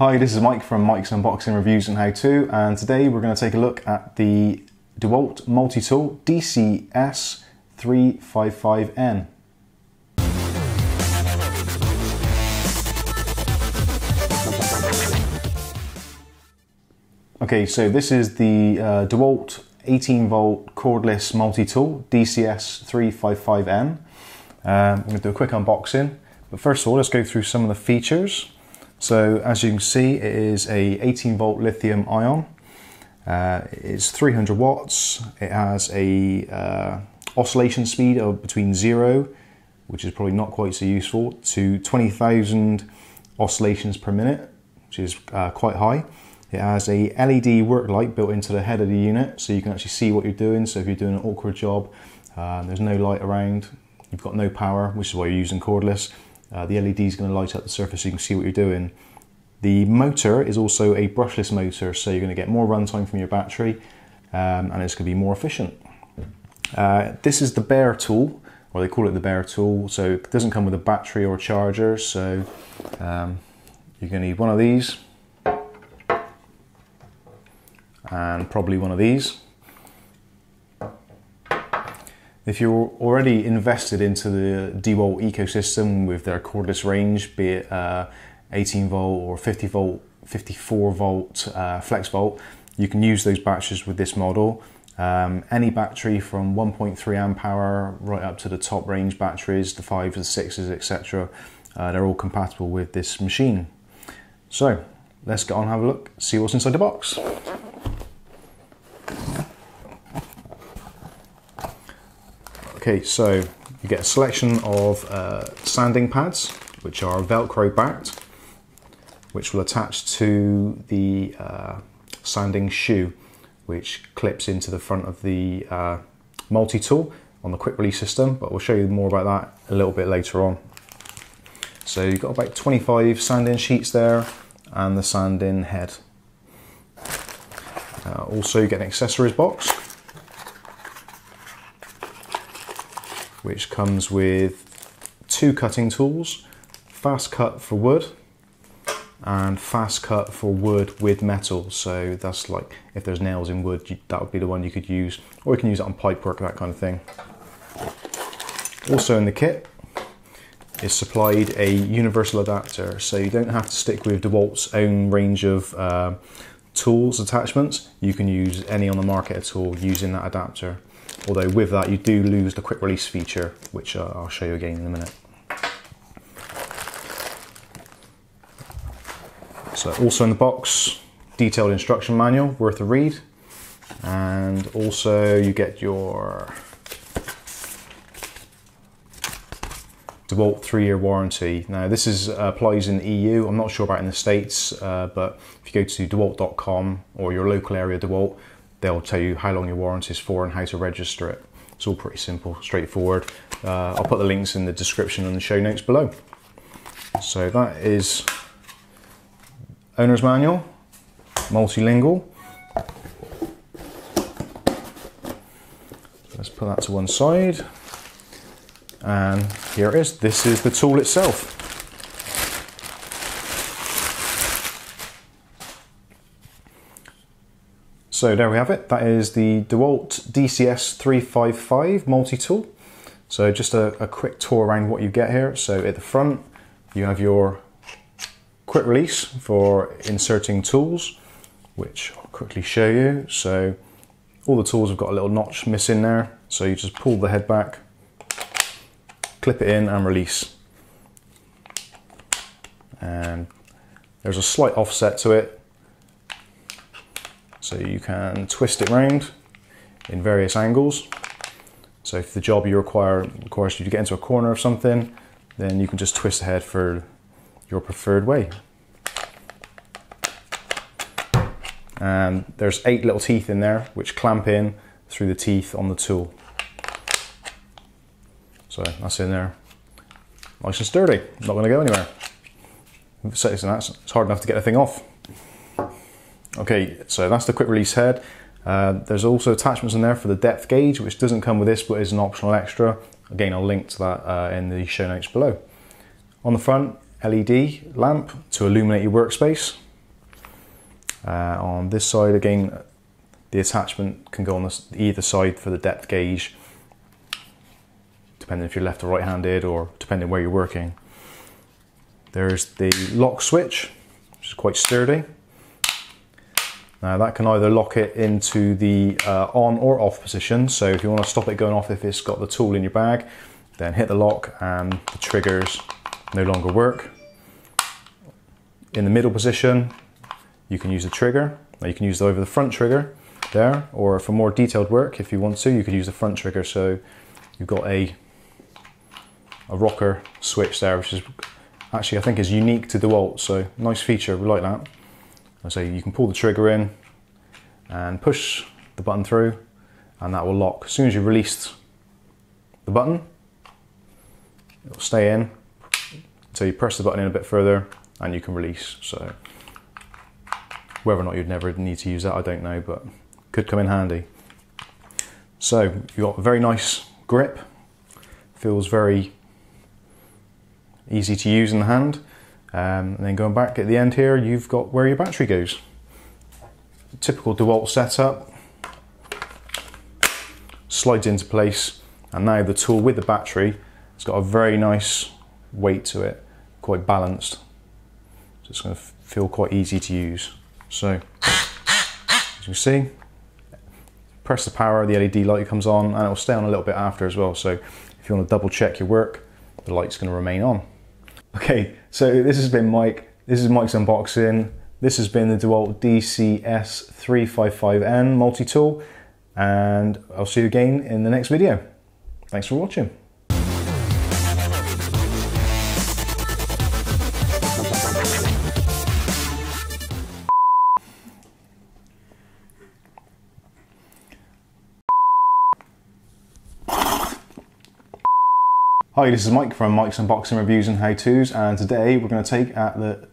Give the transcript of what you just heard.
Hi, this is Mike from Mike's Unboxing Reviews and How To, and today we're going to take a look at the DeWalt Multi-Tool DCS355N. Okay, so this is the DeWalt 18-volt cordless multi-tool DCS355N. I'm going to do a quick unboxing, but first of all, let's go through some of the features. So as you can see, it is a 18-volt lithium ion. It's 300 watts. It has a oscillation speed of between 0, which is probably not quite so useful, to 20,000 oscillations per minute, which is quite high. It has a LED work light built into the head of the unit, so you can actually see what you're doing. So if you're doing an awkward job, there's no light around, you've got no power, which is why you're using cordless. The LED is going to light up the surface so you can see what you're doing. The motor is also a brushless motor, so you're going to get more runtime from your battery, and it's going to be more efficient. This is the bare tool, or they call it the bare tool, so it doesn't come with a battery or a charger, so you're going to need one of these, and probably one of these. If you're already invested into the DeWalt ecosystem with their cordless range, be it 18 volt or 50 volt, 54 volt, flex volt, you can use those batteries with this model. Any battery from 1.3 amp hour right up to the top range batteries, the 5s, the 6s, etc. They're all compatible with this machine. So let's get on and have a look, see what's inside the box. Okay, so you get a selection of sanding pads, which are Velcro backed, which will attach to the sanding shoe, which clips into the front of the multi-tool on the quick release system, but we'll show you more about that a little bit later on. So you've got about 25 sanding sheets there and the sanding head. Also you get an accessories box, which comes with 2 cutting tools, fast cut for wood and fast cut for wood with metal. So that's like if there's nails in wood, that would be the one you could use, or you can use it on pipe work, that kind of thing. Also in the kit is supplied a universal adapter, so you don't have to stick with DeWalt's own range of tools attachments. You can use any on the market at all using that adapter. Although with that you do lose the quick release feature, which I'll show you again in a minute. So also in the box, detailed instruction manual worth a read, and also you get your DeWalt 3-year warranty. Now this applies in the EU, I'm not sure about in the States, but if you go to DeWalt.com or your local area DeWalt, they'll tell you how long your warranty is for and how to register it. It's all pretty simple, straightforward. I'll put the links in the description and the show notes below. So that is owner's manual, multilingual. Let's put that to one side. And here it is. This is the tool itself. So there we have it. That is the DeWalt DCS355 multi-tool. So just a quick tour around what you get here. So at the front, you have your quick release for inserting tools, which I'll quickly show you. So all the tools have got a little notch missing there. So you just pull the head back, clip it in and release. And there's a slight offset to it, so you can twist it round in various angles. So if the job you requires you to get into a corner of something, then you can just twist the head for your preferred way. And there's 8 little teeth in there which clamp in through the teeth on the tool. So that's in there, nice and sturdy, not going to go anywhere. It's hard enough to get the thing off. Okay, so that's the quick release head. There's also attachments in there for the depth gauge, which doesn't come with this but is an optional extra. Again, I'll link to that in the show notes below. On the front, LED lamp to illuminate your workspace. On this side, again, the attachment can go on either side for the depth gauge, depending if you're left or right-handed or depending where you're working. There's the lock switch, which is quite sturdy. Now that can either lock it into the on or off position. So if you want to stop it going off if it's got the tool in your bag, then hit the lock and the triggers no longer work. In the middle position, you can use the trigger. Now you can use either the front trigger there, or for more detailed work, if you want to, you could use the front trigger. So you've got a rocker switch there, which is actually, I think, is unique to DeWalt. So nice feature, we like that. So you can pull the trigger in and push the button through, and that will lock. As soon as you release the button, it will stay in. So you press the button in a bit further and you can release. So whether or not you'd never need to use that, I don't know, but could come in handy. So you've got a very nice grip, feels very easy to use in the hand. And then going back at the end here, you've got where your battery goes. Typical DeWalt setup, slides into place, and now the tool with the battery, it's got a very nice weight to it, quite balanced. So it's going to feel quite easy to use. So as you can see, press the power, the LED light comes on, and it will stay on a little bit after as well. So if you want to double check your work, the light's going to remain on. Okay, so this has been Mike. This is Mike's unboxing. This has been the DeWalt DCS355N multi-tool, and I'll see you again in the next video. Thanks for watching. Hi, this is Mike from Mike's Unboxing Reviews and How-Tos, and today we're going to take at the